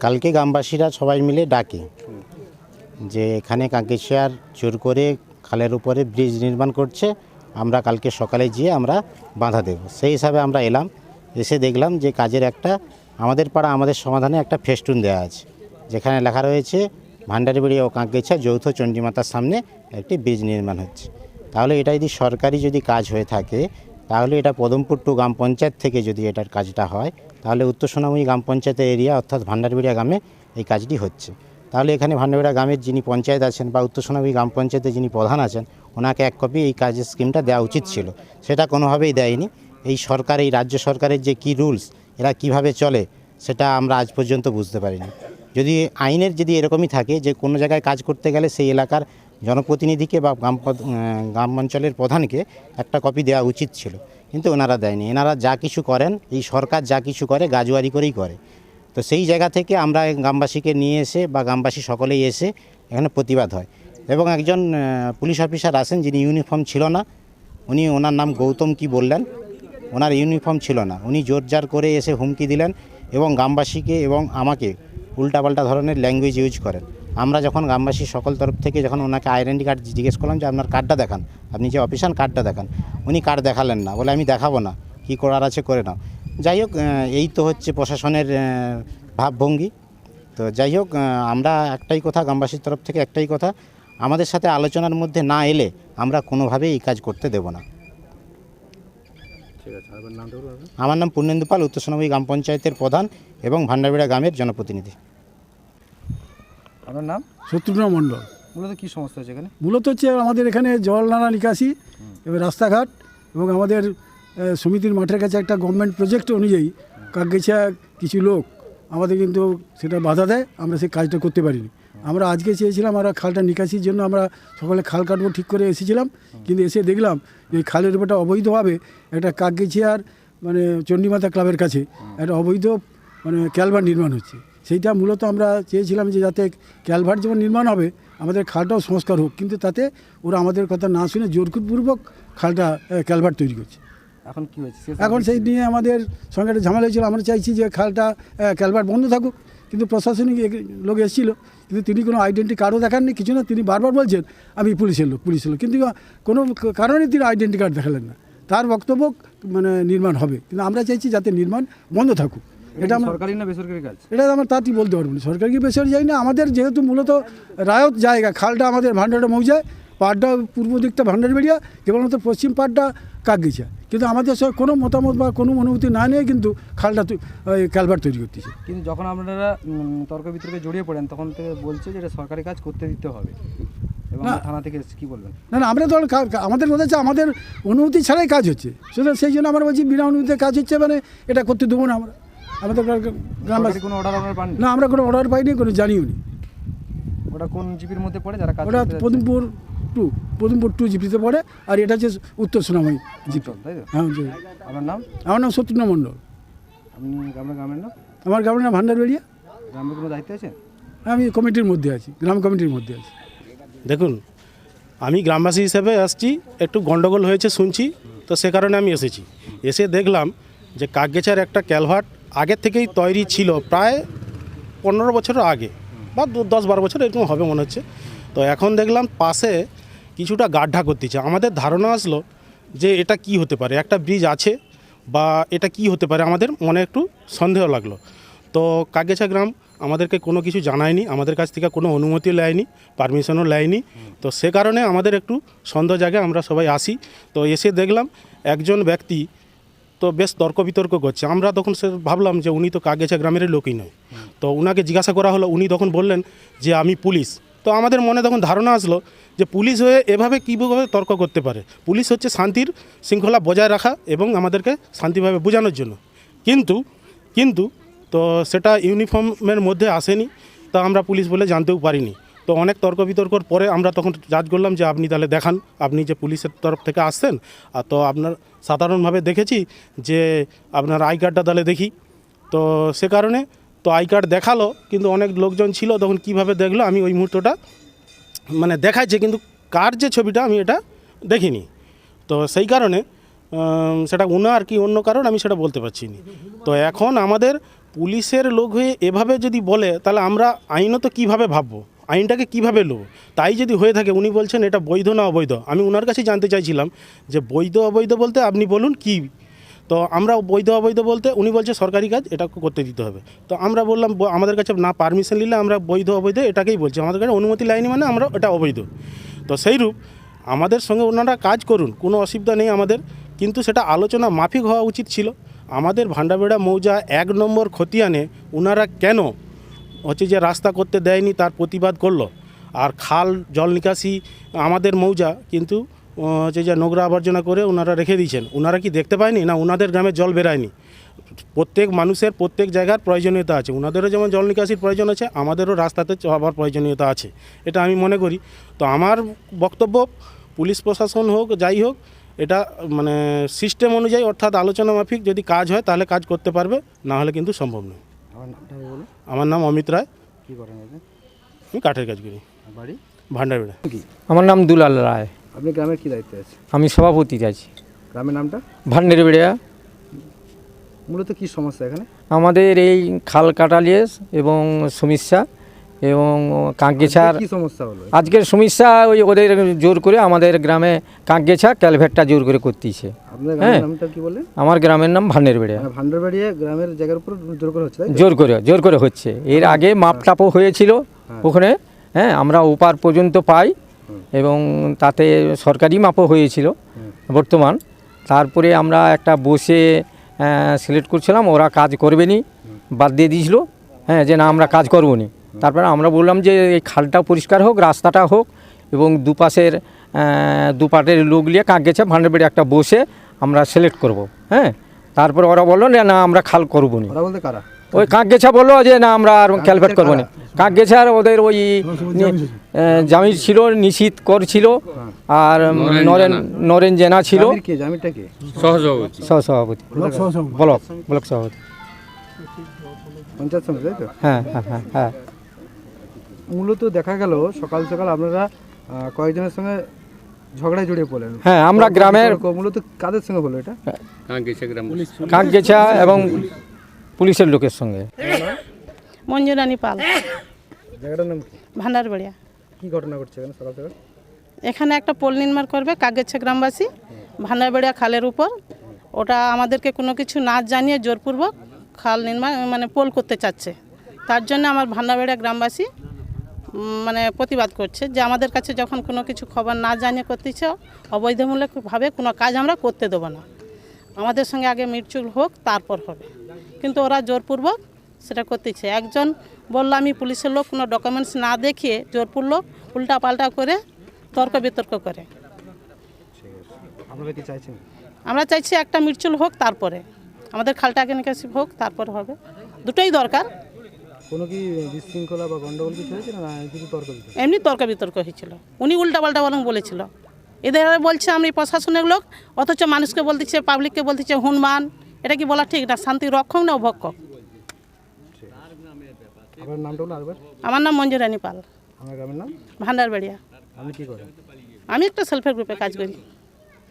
কালকে গ্রামবাসীরা সবাই মিলে ডাকে যে এখানে কাঙ্কেশিয়ার জোর করে খালের উপরে ব্রিজ নির্মাণ করছে, আমরা কালকে সকালে গিয়ে আমরা বাধা দেব। সেই হিসাবে আমরা এলাম, এসে দেখলাম যে কাজের একটা আমাদের পাড়া আমাদের সমাধানে একটা ফেস্টুন দেওয়া আছে, যেখানে লেখা রয়েছে ভান্ডারবাড়ি ও কাঙ্কেশিয়া যৌথ চণ্ডীমাতার সামনে একটি ব্রিজ নির্মাণ হচ্ছে। তাহলে এটা যদি সরকারি যদি কাজ হয়ে থাকে, তাহলে এটা পদমপুর টু গ্রাম পঞ্চায়েত থেকে যদি এটার কাজটা হয়, তাহলে উত্তর সোনামুড়ি গ্রাম পঞ্চায়েতের এরিয়া অর্থাৎ ভান্ডারবাড়িয়া গ্রামে এই কাজটি হচ্ছে। তাহলে এখানে ভান্ডারবাড়িয়া গ্রামের যিনি পঞ্চায়েত আছেন বা উত্তর সোনামুড়ি গ্রাম পঞ্চায়েতের যিনি প্রধান আছেন, ওনাকে এক কপি এই কাজের স্কিমটা দেওয়া উচিত ছিল, সেটা কোনোভাবেই দেয়নি। এই সরকার, এই রাজ্য সরকারের যে কী রুলস, এরা কিভাবে চলে সেটা আমরা আজ পর্যন্ত বুঝতে পারিনি। যদি আইনের যদি এরকমই থাকে যে কোনো জায়গায় কাজ করতে গেলে সেই এলাকার জনপ্রতিনিধিকে বা গ্রাম অঞ্চলের প্রধানকে একটা কপি দেওয়া উচিত ছিল, কিন্তু ওনারা দেয়নি। এনারা যা কিছু করেন, এই সরকার যা কিছু করে গাজুয়ারি করেই করে। তো সেই জায়গা থেকে আমরা গ্রামবাসীকে নিয়ে এসে বা গ্রামবাসী সকলেই এসে এখানে প্রতিবাদ হয় এবং একজন পুলিশ অফিসার আসেন যিনি ইউনিফর্ম ছিল না, উনি ওনার নাম গৌতম কি বললেন, ওনার ইউনিফর্ম ছিল না, উনি জোরজার করে এসে হুমকি দিলেন এবং গ্রামবাসীকে এবং আমাকে উল্টাপাল্টা ধরনের ল্যাঙ্গুয়েজ ইউজ করেন। আমরা যখন গ্রামবাসী সকল তরফ থেকে যখন ওনাকে আইডেন্টি কার্ড জিজ্ঞেস করলাম যে আপনার কার্ডটা দেখান, আপনি যে অফিসার কার্ডটা দেখান, উনি কার্ড দেখালেন না, বলে আমি দেখাবো না, কী করার আছে করে নাও। যাই হোক, এই তো হচ্ছে প্রশাসনের ভাবভঙ্গি। তো যাই হোক, আমরা একটাই কথা, গ্রামবাসীর তরফ থেকে একটাই কথা, আমাদের সাথে আলোচনার মধ্যে না এলে আমরা কোনোভাবেই এই কাজ করতে দেব না। আমার নাম পূর্ণেন্দু পাল, উত্তর সোনামুড়ি গ্রাম পঞ্চায়েতের প্রধান এবং ভান্ডারবাড়িয়া গ্রামের জনপ্রতিনিধি। আপনার নাম? শত্রুঘ্ন মণ্ডল। মূলত কী সমস্যা হচ্ছে এখানে? মূলত হচ্ছে আমাদের এখানে জল নালা নিকাশি এবং রাস্তাঘাট এবং আমাদের সমিতির মাঠের কাছে একটা গভর্নমেন্ট প্রজেক্ট অনুযায়ী কাঙ্কেশিয়া কিছু লোক আমাদের কিন্তু সেটা বাধা দেয়, আমরা সেই কাজটা করতে পারিনি। আমরা আজকে চেয়েছিলাম আমরা খালটা নিকাশির জন্য আমরা সকালে খাল কাটবো ঠিক করে এসেছিলাম, কিন্তু এসে দেখলাম যে খালের উপরটা অবৈধভাবে একটা কাঙ্কেশিয়ার মানে চণ্ডীমাতা ক্লাবের কাছে একটা অবৈধ মানে ক্যালভার্ট নির্মাণ হচ্ছে। সেইটা মূলত আমরা চেয়েছিলাম যে যাতে ক্যালভার্ট যেমন নির্মাণ হবে আমাদের খালটাও সংস্কার হোক, কিন্তু তাতে ওরা আমাদের কথা না শুনে জোরপূর্বক খালটা ক্যালভার্ট তৈরি করছে। এখন কী হয়েছে? এখন সেই নিয়ে আমাদের সঙ্গে একটা ঝামেলা হয়েছিল। আমরা চাইছি যে খালটা ক্যালভার্ট বন্ধ থাকুক, কিন্তু প্রশাসনিক লোক এসেছিল, কিন্তু তিনি কোনো আইডেন্টি কার্ডও দেখাননি, কিছু না। তিনি বারবার বলছেন আমি পুলিশের লোক, কিন্তু কোনো কারণে তিনি আইডেন্টি কার্ড দেখালেন না। তার বক্তব্য মানে নির্মাণ হবে, কিন্তু আমরা চাইছি যাতে নির্মাণ বন্ধ থাকুক। এটা সরকারি না বেসরকারি কাজ? এটা আমরা তাই বলতে পারবো না, সরকারি কি বেসরকারি যাই না। আমাদের যেহেতু মূলত রায়ত জায়গা, খালটা আমাদের ভান্ডারটা মৌজায়, পাড়টা পূর্ব দিকটা ভান্ডারবাড়িয়া, কেবলমাত্র পশ্চিম পাড়টা কাকগিছা, কিন্তু আমাদের সঙ্গে কোনো মতামত বা কোনো অনুমতি না নিয়ে কিন্তু খালটা ক্যালভার্ট তৈরি করতেছে। কিন্তু যখন আপনারা তর্ক বিতর্কে জড়িয়ে পড়েন তখন থেকে বলছে যে এটা সরকারি কাজ করতে দিতে হবে, এবং থানা থেকে কী বলবেন? না না, আমরা তো আমাদের কথা হচ্ছে আমাদের অনুমতি ছাড়াই কাজ হচ্ছে, সুতরাং সেই জন্য আমরা বলছি বিনা অনুমতিতে কাজ হচ্ছে, মানে এটা করতে দেবো না। আমরা আমাদের গ্রামবাসী কোনো অর্ডার আপনারা পান না, আমরা কোনো অর্ডার পাইনি, কোনো জানিও নি। ওটা কোন জিপির মধ্যে পড়ে যারা কাজ? ওটা পদমপুর টু জিপিতে পড়ে, আর এটা হচ্ছে উত্তর সোনামুড়ি জিপি, তাই তো? হ্যাঁ। আপনার নাম? আমার নাম শত্রুঘ্ন মণ্ডল। আপনার গ্রামের নাম? আমার গ্রামের নাম ভান্ডারবাড়িয়া। গ্রামের কোনো দায়িত্ব আছে? আমি কমিটির মধ্যে আছি, গ্রাম কমিটির মধ্যে আছি। দেখুন, আমি গ্রামবাসী হিসেবে আসছি, একটু গন্ডগোল হয়েছে শুনছি, তো সে কারণে আমি এসেছি। এসে দেখলাম যে কাকগেছার একটা ক্যালভার্ট আগের থেকেই তৈরি ছিল, প্রায় 15 বছরের আগে বা 10-12 বছর এরকম হবে মনে হচ্ছে। তো এখন দেখলাম পাশে কিছুটা গাড্ঢা করতেছে। আমাদের ধারণা আসলো যে এটা কি হতে পারে, একটা ব্রিজ আছে বা এটা কি হতে পারে, আমাদের মনে একটু সন্দেহ লাগলো। তো কাকগেছা গ্রাম আমাদেরকে কোনো কিছু জানায়নি, আমাদের কাছ থেকে কোনো অনুমতিও নেয়নি, পারমিশনও নেয়নি। তো সে কারণে আমাদের একটু সন্দেহ জায়গায় আমরা সবাই আসি। তো এসে দেখলাম একজন ব্যক্তি তো বেশ তর্ক বিতর্ক করছে। আমরা তখন সে ভাবলাম যে উনি তো কাকগেছা গ্রামের লোকই নয়। তো উনাকে জিজ্ঞাসা করা হলো, উনি তখন বললেন যে আমি পুলিশ। তো আমাদের মনে তখন ধারণা আসলো যে পুলিশ হয়ে এভাবে কীভাবে তর্ক করতে পারে। পুলিশ হচ্ছে শান্তির শৃঙ্খলা বজায় রাখা এবং আমাদেরকে শান্তিভাবে বোঝানোর জন্য, কিন্তু তো সেটা ইউনিফর্মের মধ্যে আসেনি, তা আমরা পুলিশ বলে জানতেও পারিনি। তো অনেক তর্ক বিতর্কর পরে আমরা তখন জাজ করলাম যে আপনি তাহলে দেখান, আপনি যে পুলিশের তরফ থেকে আসছেন। আর তো আপনার সাধারণভাবে দেখেছি যে আপনার আই কার্ডটা তাহলে দেখি। তো সে কারণে তো আই কার্ড দেখালো, কিন্তু অনেক লোকজন ছিল, তখন কিভাবে দেখলো আমি ওই মুহূর্তটা মানে দেখাচ্ছে, কিন্তু কার যে ছবিটা আমি এটা দেখিনি। তো সেই কারণে সেটা ওনার কি অন্য কারণ আমি সেটা বলতে পারছি না। তো এখন আমাদের পুলিশের লোক হয়ে এভাবে যদি বলে তাহলে আমরা আইনত কিভাবে ভাববো, আইনটাকে কিভাবে নেবো? তাই যদি হয়ে থাকে, উনি বলছেন এটা বৈধ না অবৈধ, আমি ওনার কাছে জানতে চাইছিলাম যে বৈধ অবৈধ বলতে আপনি বলুন কি। তো আমরা বৈধ অবৈধ বলতে উনি বলছে সরকারি কাজ, এটা করতে দিতে হবে। তো আমরা বললাম আমাদের কাছে না পারমিশন নিলে আমরা বৈধ অবৈধ এটাকেই বলছি, আমাদের কাছে অনুমতি লাইনি মানে আমরা এটা অবৈধ। তো সেইরূপ আমাদের সঙ্গে ওনারা কাজ করুন, কোনো অসুবিধা নেই আমাদের, কিন্তু সেটা আলোচনা মাফিক হওয়া উচিত ছিল। আমাদের ভান্ডারবেড়া মৌজা 1 নম্বর খতিয়ানে ওনারা কেন হচ্ছে যে রাস্তা করতে দেয়নি তার প্রতিবাদ করলো, আর খাল জল নিকাশি আমাদের মৌজা কিন্তু হচ্ছে যে নোংরা আবর্জনা করে ওনারা রেখে দিয়েছেন। ওনারা কি দেখতে পায়নি না ওনাদের গ্রামে জল বেরায়নি? প্রত্যেক মানুষের প্রত্যেক জায়গার প্রয়োজনীয়তা আছে, ওনাদেরও যেমন জল নিকাশির প্রয়োজন আছে, আমাদেরও রাস্তাতে যাওয়ার প্রয়োজনীয়তা আছে, এটা আমি মনে করি। তো আমার বক্তব্য পুলিশ প্রশাসন হোক যাই হোক, এটা মানে সিস্টেম অনুযায়ী অর্থাৎ আলোচনা মাফিক যদি কাজ হয় তাহলে কাজ করতে পারবে, না হলে কিন্তু সম্ভব নয়। আমার নামটা বলুন। আমার নাম অমিত রায়, কী করেন আপনি? আমি কাঠের কাজ করি, বাড়ি ভান্ডারবেড়া। কি? আমার নাম দুলাল রায়, আপনি গ্রামের কী দায়িত্বে আছে? আমি সভাপতি আছি গ্রামের নামটা? ভান্ডারবেড়া। মূলত কী সমস্যা এখানে? আমাদের এই খাল কাটালিয়ে এবং সমস্যা এবং কাঁকগেছার কী সমস্যা হলো? আজকের সমস্যা ওই ওদের জোর করে আমাদের গ্রামে কাঁকগেছা ক্যালভেটটা জোর করে করতেছে। আপনার গ্রামের নামটা কি বললেন? আমার গ্রামের নাম ভান্ডারবেড়া। মানে ভান্ডারবাড়িয়া গ্রামের জায়গার উপর জোর করে হচ্ছে, তাই তো? জোর করে হচ্ছে। এর আগে মাপটাপও হয়েছিল ওখানে, হ্যাঁ, আমরা ওপার পর্যন্ত পাই এবং তাতে সরকারি মাপও হয়েছিল বর্তমান। তারপরে আমরা একটা বসে সিলেক্ট করছিলাম, ওরা কাজ করবে নি, বাদ দিয়ে দিয়েছিল, হ্যাঁ, যে না আমরা কাজ করবো নি। তারপরে আমরা বললাম যে এই খালটা পরিষ্কার হোক, রাস্তাটা হোক এবং দুপাটের লোক নিয়ে কাঁকগেছা ভান্ডারবেড়ে একটা বসে আমরা সিলেক্ট করব, হ্যাঁ। তারপরে ওরা বললো যে না আমরা খাল করবো নি। ওরা বলতে কারা? ওই কাঁকগেছা বললো যে না আমরা আর ক্যালভেট করবো না। কাঁকগেছার ওদের ওই জামির ছিল, নিশীত কর ছিল, আর নরেন জেনা ছিল, জামির কে? জামিরটা কে? সহসভাপতি, ব্লক সভাপতি। পঞ্চায়েত সমিতি, তাই তো? হ্যাঁ। মূলত দেখা গেল সকাল সকাল আপনারা কয়েকজনের সঙ্গে ঝগড়ায় জড়িয়ে পড়লেন। হ্যাঁ, আমরা গ্রামের মূলত কাদের সঙ্গে হলো এটা? কাঁকগেছা এবং পুলিশের লোকের সঙ্গে। মঞ্জুরানী পাল, জায়গাটার নাম কি? ভান্ডারবাড়িয়া। কি ঘটনা ঘটছে এখানে সকাল সকাল? এখানে একটা পোল নির্মাণ করবে কাগেছে গ্রামবাসী ভান্ডারবাড়িয়া খালের উপর। ওটা আমাদেরকে কোনো কিছু না জানিয়ে জোরপূর্বক খাল নির্মাণ মানে পোল করতে চাচ্ছে। তার জন্য আমার ভান্ডারবাড়িয়া গ্রামবাসী মানে প্রতিবাদ করছে যে আমাদের কাছে যখন কোনো কিছু খবর না জানিয়ে করতেছে, অবৈধমূলকভাবে কোনো কাজ আমরা করতে দেবো না, আমাদের সঙ্গে আগে মিটচুল হোক তারপর হবে। কিন্তু ওরা জোরপূর্বক সেটা করতেছে। একজন বললো আমি পুলিশের লোক, কোনো ডকুমেন্টস না দেখিয়ে জোরপূর্বক উল্টা পাল্টা করে তর্ক বিতর্ক করে। আপনারা কি চাইছেন? আমরা চাইছি একটা মিটচুল হোক, তারপরে আমাদের খালটাকে নিকাশি হোক, তারপর হবে। দুটোই দরকার। কোনো কি বিশৃঙ্খলা বা গন্ডগোল কিছু হয়েছে না কিছু তর্ক বিতর্ক? এমনি তর্ক বিতর্ক হয়েছিল, উনি উল্টা পাল্টা বরং বলেছিল। এদের বলছে আমি প্রশাসনের লোক, অথচ মানুষকে বলতেছে, পাবলিককে বলতেছে হুনমান। এটা কি বলা ঠিক না? শান্তি রক্ষক না অভক্ষক? আপনার নামটা হলো আরেকবার? আমার নাম মঞ্জুরানী পাল, আমার গ্রামের নাম ভান্ডারবাড়িয়া। আপনি কি করেন? আমি একটা সেলফ হেল্প গ্রুপে কাজ করি।